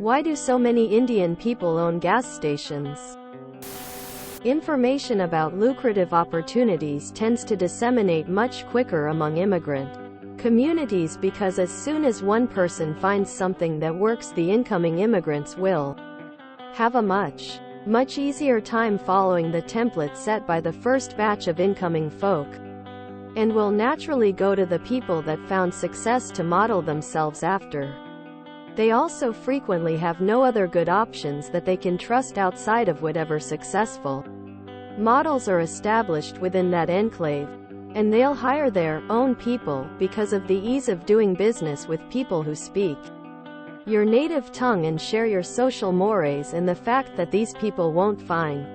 Why do so many Indian people own gas stations? Information about lucrative opportunities tends to disseminate much quicker among immigrant communities because as soon as one person finds something that works, the incoming immigrants will have a much easier time following the template set by the first batch of incoming folk, and will naturally go to the people that found success to model themselves after. They also frequently have no other good options that they can trust outside of whatever successful models are established within that enclave, and they'll hire their own people because of the ease of doing business with people who speak your native tongue and share your social mores, and the fact that these people won't find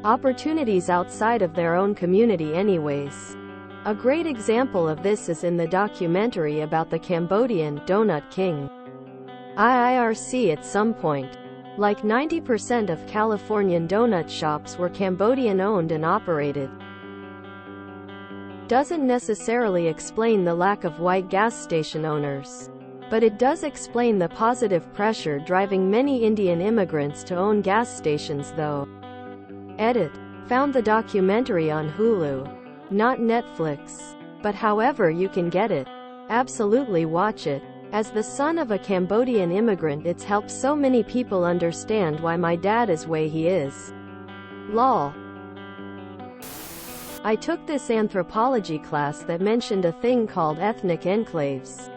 opportunities outside of their own community anyways. A great example of this is in the documentary about the Cambodian Donut King. IIRC. At some point, like 90% of Californian donut shops were Cambodian owned and operated. Doesn't necessarily explain the lack of white gas station owners, but it does explain the positive pressure driving many Indian immigrants to own gas stations though. Edit. Found the documentary on Hulu, not Netflix. But however you can get it, absolutely watch it. As the son of a Cambodian immigrant, it's helped so many people understand why my dad is way he is. Lol. I took this anthropology class that mentioned a thing called ethnic enclaves.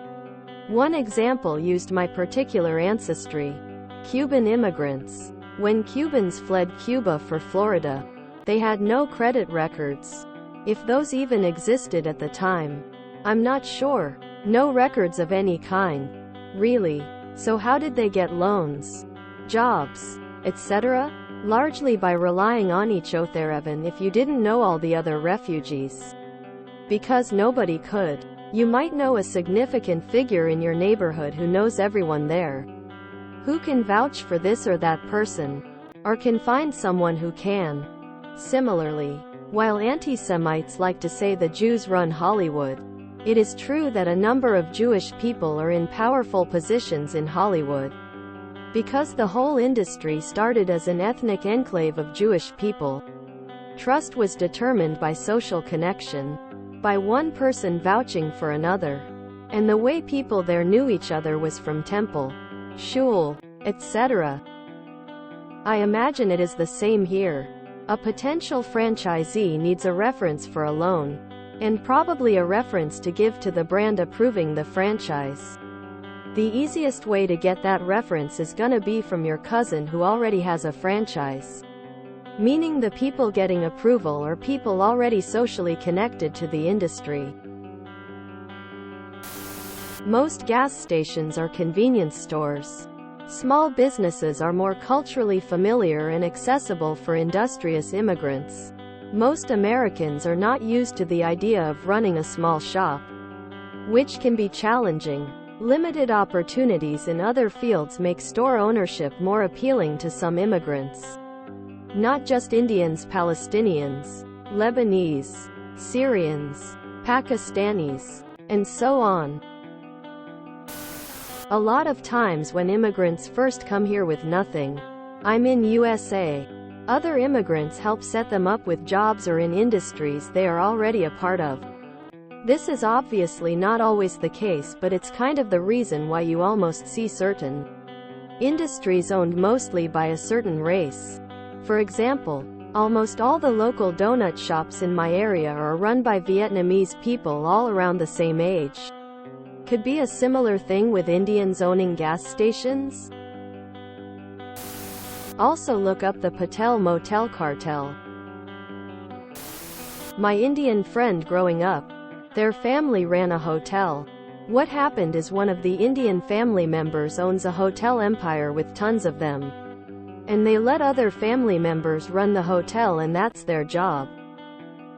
One example used my particular ancestry. Cuban immigrants. When Cubans fled Cuba for Florida, they had no credit records, if those even existed at the time. I'm not sure. No records of any kind. Really. So how did they get loans, jobs, etc.? Largely by relying on each other, even if you didn't know all the other refugees. Because nobody could. You might know a significant figure in your neighborhood who knows everyone there, who can vouch for this or that person, or can find someone who can. Similarly, while anti-Semites like to say the Jews run Hollywood, it is true that a number of Jewish people are in powerful positions in Hollywood. Because the whole industry started as an ethnic enclave of Jewish people, trust was determined by social connection, by one person vouching for another, and the way people there knew each other was from temple, shul, etc. I imagine it is the same here. A potential franchisee needs a reference for a loan, and probably a reference to give to the brand approving the franchise. The easiest way to get that reference is gonna be from your cousin who already has a franchise. Meaning the people getting approval are people already socially connected to the industry. Most gas stations are convenience stores. Small businesses are more culturally familiar and accessible for industrious immigrants. Most Americans are not used to the idea of running a small shop, which can be challenging. Limited opportunities in other fields make store ownership more appealing to some immigrants. Not just Indians, Palestinians, Lebanese, Syrians, Pakistanis, and so on. A lot of times when immigrants first come here with nothing, I'm in USA, other immigrants help set them up with jobs or in industries they are already a part of. This is obviously not always the case, but it's kind of the reason why you almost see certain industries owned mostly by a certain race. For example, almost all the local donut shops in my area are run by Vietnamese people all around the same age. Could be a similar thing with Indians owning gas stations? Also look up the Patel Motel cartel. My Indian friend growing up, their family ran a hotel. What happened is one of the Indian family members owns a hotel empire with tons of them, and they let other family members run the hotel, and that's their job.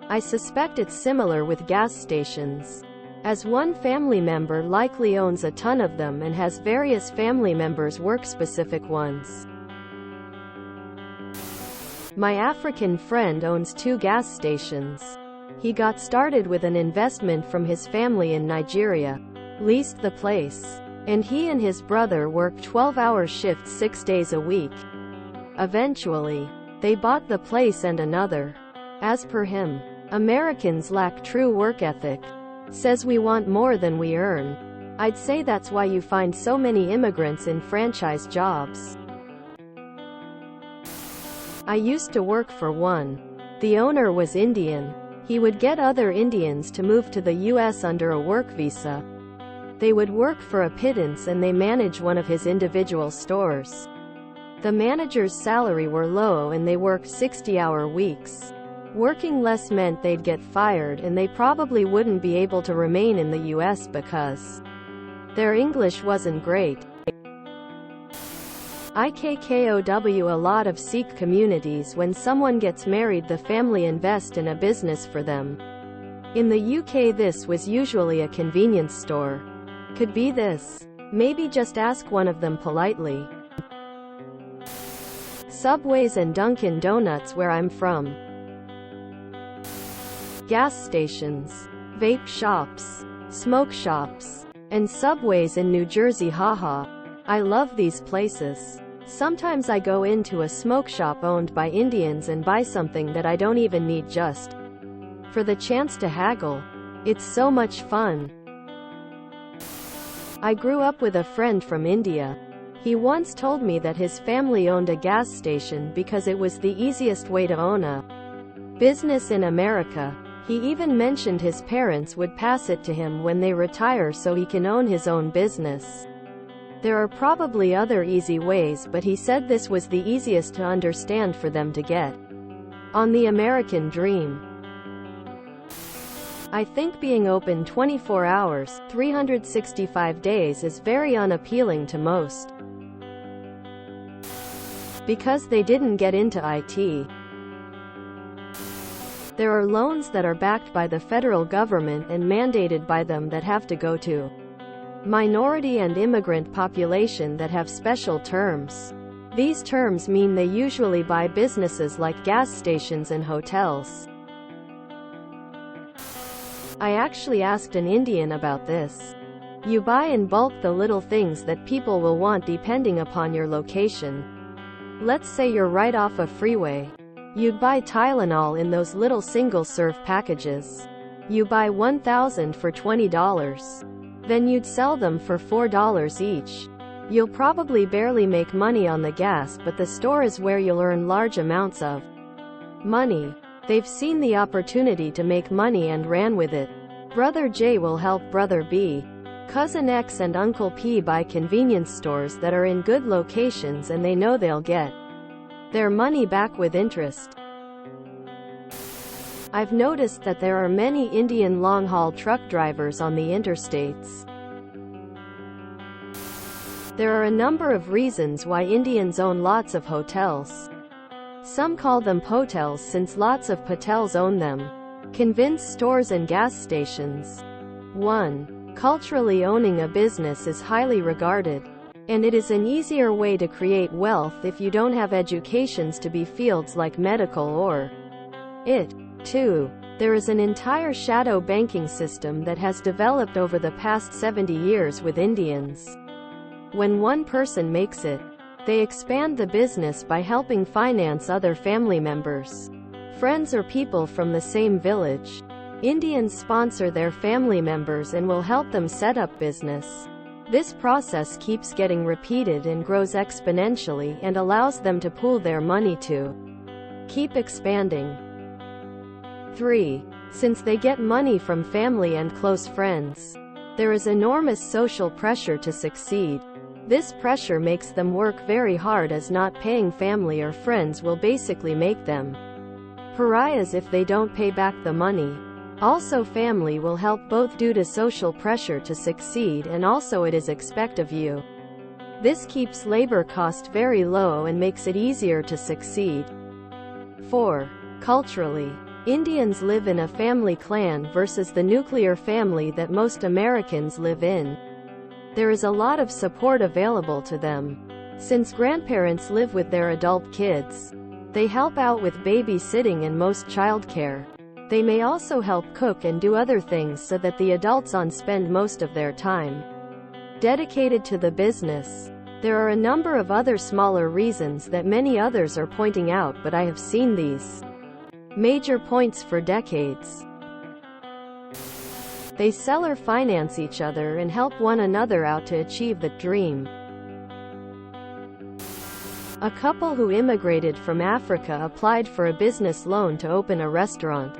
I suspect it's similar with gas stations, as one family member likely owns a ton of them and has various family members work specific ones. My African friend owns 2 gas stations. He got started with an investment from his family in Nigeria, leased the place, and he and his brother worked 12-hour shifts 6 days a week. Eventually, they bought the place and another. As per him, Americans lack true work ethic. Says we want more than we earn. I'd say that's why you find so many immigrants in franchise jobs. I used to work for one. The owner was Indian. He would get other Indians to move to the US under a work visa. They would work for a pittance and they manage one of his individual stores. The manager's salary were low and they worked 60-hour weeks. Working less meant they'd get fired and they probably wouldn't be able to remain in the US because their English wasn't great. IKKOW. A lot of Sikh communities, when someone gets married, the family invest in a business for them. In the UK this was usually a convenience store. Could be this. Maybe just ask one of them politely. Subways and Dunkin' Donuts where I'm from. Gas stations, vape shops, smoke shops, and Subways in New Jersey. Haha. I love these places. Sometimes I go into a smoke shop owned by Indians and buy something that I don't even need just for the chance to haggle. It's so much fun. I grew up with a friend from India. He once told me that his family owned a gas station because it was the easiest way to own a business in America. He even mentioned his parents would pass it to him when they retire so he can own his own business. There are probably other easy ways, but he said this was the easiest to understand for them to get on the American dream. I think being open 24 hours, 365 days is very unappealing to most because they didn't get into IT. There are loans that are backed by the federal government and mandated by them that have to go to minority and immigrant population that have special terms. These terms mean they usually buy businesses like gas stations and hotels. I actually asked an Indian about this. You buy in bulk the little things that people will want depending upon your location. Let's say you're right off a freeway. You'd buy Tylenol in those little single-serve packages. You buy 1,000 for $20. Then you'd sell them for $4 each. You'll probably barely make money on the gas, but the store is where you'll earn large amounts of money. They've seen the opportunity to make money and ran with it. Brother J will help Brother B. Cousin X and Uncle P buy convenience stores that are in good locations and they know they'll get their money back with interest. I've noticed that there are many Indian long-haul truck drivers on the interstates. There are a number of reasons why Indians own lots of hotels. Some call them potels since lots of Patels own them. Convenience stores and gas stations. 1. Culturally, owning a business is highly regarded. And it is an easier way to create wealth if you don't have educations to be fields like medical or it. 2. There is an entire shadow banking system that has developed over the past 70 years with Indians. When one person makes it, they expand the business by helping finance other family members, friends or people from the same village. Indians sponsor their family members and will help them set up business. This process keeps getting repeated and grows exponentially and allows them to pool their money to keep expanding. 3. Since they get money from family and close friends, there is enormous social pressure to succeed. This pressure makes them work very hard, as not paying family or friends will basically make them pariahs if they don't pay back the money. Also, family will help both due to social pressure to succeed, and also it is expect of you. This keeps labor cost very low and makes it easier to succeed. 4. Culturally, Indians live in a family clan versus the nuclear family that most Americans live in. There is a lot of support available to them. Since grandparents live with their adult kids, they help out with babysitting and most childcare. They may also help cook and do other things so that the adults on spend most of their time dedicated to the business. There are a number of other smaller reasons that many others are pointing out, but I have seen these major points for decades. They sell or finance each other and help one another out to achieve the dream. A couple who immigrated from Africa applied for a business loan to open a restaurant.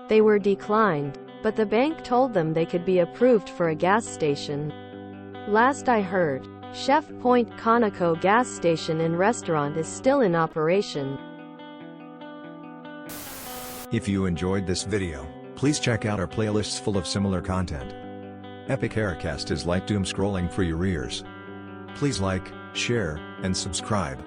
They were declined, but the bank told them they could be approved for a gas station. Last I heard, Chef Point Conoco gas station and restaurant is still in operation. If you enjoyed this video, please check out our playlists full of similar content. Epic Aircast is like doom scrolling for your ears. Please like, share, and subscribe.